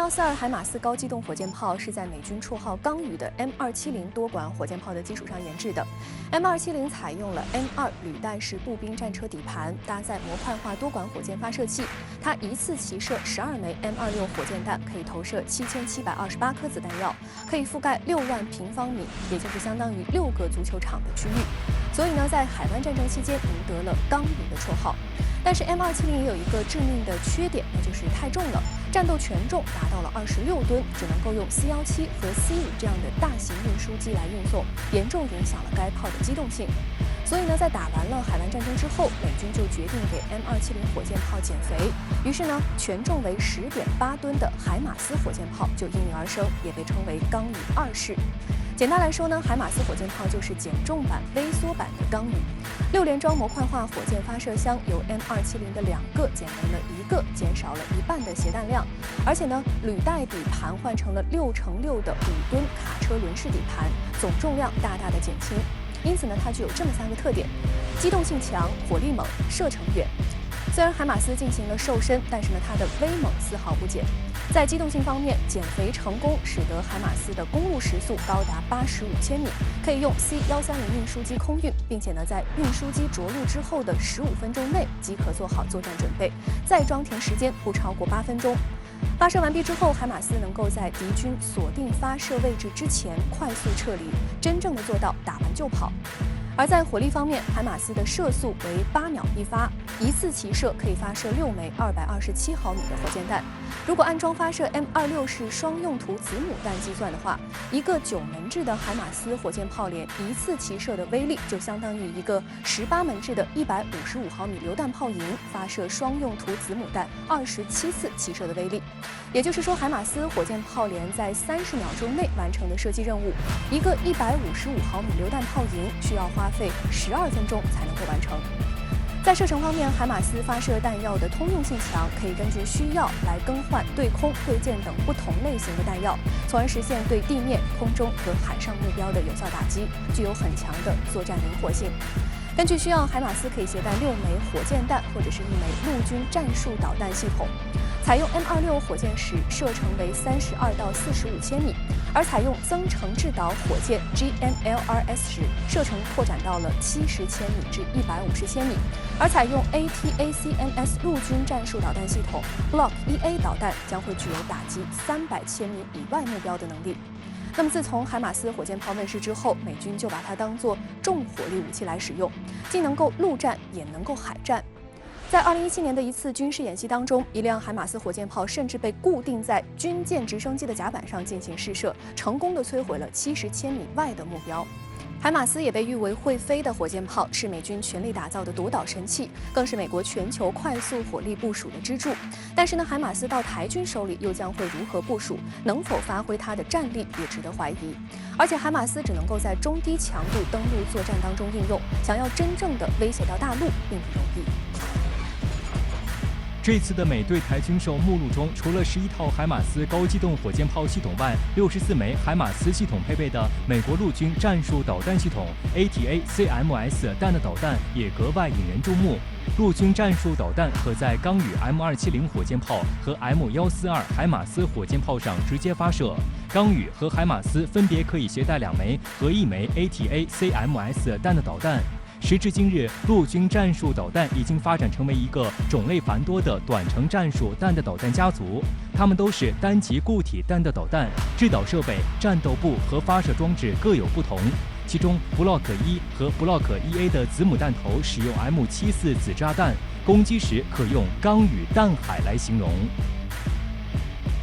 M142海马斯高机动火箭炮是在美军绰号“钢雨”的 M270多管火箭炮的基础上研制的。M270采用了 M2履带式步兵战车底盘，搭载模块化多管火箭发射器。它一次齐射12枚 M26火箭弹，可以投射7728颗子弹药，可以覆盖6万平方米，也就是相当于6个足球场的区域。所以呢，在海湾战争期间赢得了“钢雨”的绰号。但是 M270也有一个致命的缺点，那就是太重了。战斗权重达到了26吨，只能够用 C-17和 C-5这样的大型运输机来运送，严重影响了该炮的机动性。所以呢，在打完了海湾战争之后，美军就决定给 M270火箭炮减肥。于是呢，权重为10.8吨的海马斯火箭炮就应运而生，也被称为钢雨2式。简单来说呢，海马斯火箭炮就是减重版、微缩版的钢雨。6连装模块化火箭发射箱由 M270的2个减为了1个，减少了1半的携弹量。而且呢，履带底盘换成了6×6的5吨卡车轮式底盘，总重量大大的减轻。因此呢，它具有这么3个特点：机动性强、火力猛、射程远。虽然海马斯进行了瘦身，但是呢，它的威猛丝毫不减。在机动性方面，减肥成功，使得海马斯的公路时速高达85千米，可以用 C-130运输机空运，并且呢，在运输机着陆之后的15分钟内即可做好作战准备，再装填时间不超过8分钟。发射完毕之后，海马斯能够在敌军锁定发射位置之前快速撤离，真正的做到打完就跑。而在火力方面，海马斯的射速为8秒1发，一次齐射可以发射6枚227毫米的火箭弹。如果安装发射 M26式双用途子母弹计算的话，一个9门制的海马斯火箭炮连一次齐射的威力就相当于一个18门制的155毫米榴弹炮营发射双用途子母弹27次齐射的威力。也就是说，海马斯火箭炮连在30秒钟内完成的射击任务，一个155毫米榴弹炮营需要花费12分钟才能够完成。在射程方面，海马斯发射弹药的通用性强，可以根据需要来更换对空、对舰等不同类型的弹药，从而实现对地面、空中和海上目标的有效打击，具有很强的作战灵活性。根据需要，海马斯可以携带6枚火箭弹或者是1枚陆军战术导弹系统。采用 M26火箭时，射程为32到45千米，而采用增程制导火箭 GMLRS 时，射程扩展到了70千米至150千米，而采用 ATACMS 陆军战术导弹系统 Block 1A 导弹将会具有打击300千米以外目标的能力。那么，自从海马斯火箭炮问世之后，美军就把它当作重火力武器来使用，既能够陆战，也能够海战。在2017年的一次军事演习当中，一辆海马斯火箭炮甚至被固定在军舰直升机的甲板上进行试射，成功的摧毁了70千米外的目标。海马斯也被誉为会飞的火箭炮，是美军全力打造的夺岛神器，更是美国全球快速火力部署的支柱。但是呢，海马斯到台军手里又将会如何部署？能否发挥它的战力，也值得怀疑。而且海马斯只能够在中低强度登陆作战当中应用，想要真正的威胁到大陆，并不容易。这次的美队台军售目录中，除了11套海马斯高机动火箭炮系统外，64枚海马斯系统配备的美国陆军战术导弹系统 ATACMS 弹道导弹也格外引人注目。陆军战术导弹可在钢雨 M270火箭炮和 M142海马斯火箭炮上直接发射。钢雨和海马斯分别可以携带2枚和1枚 ATACMS 弹道导弹。时至今日，陆军战术导弹已经发展成为一个种类繁多的短程战术弹道导弹家族。它们都是单级固体弹道导弹，制导设备、战斗部和发射装置各有不同。其中 Block 1和 Block 1A 的子母弹头使用 M74 子炸弹，攻击时可用钢雨弹海来形容。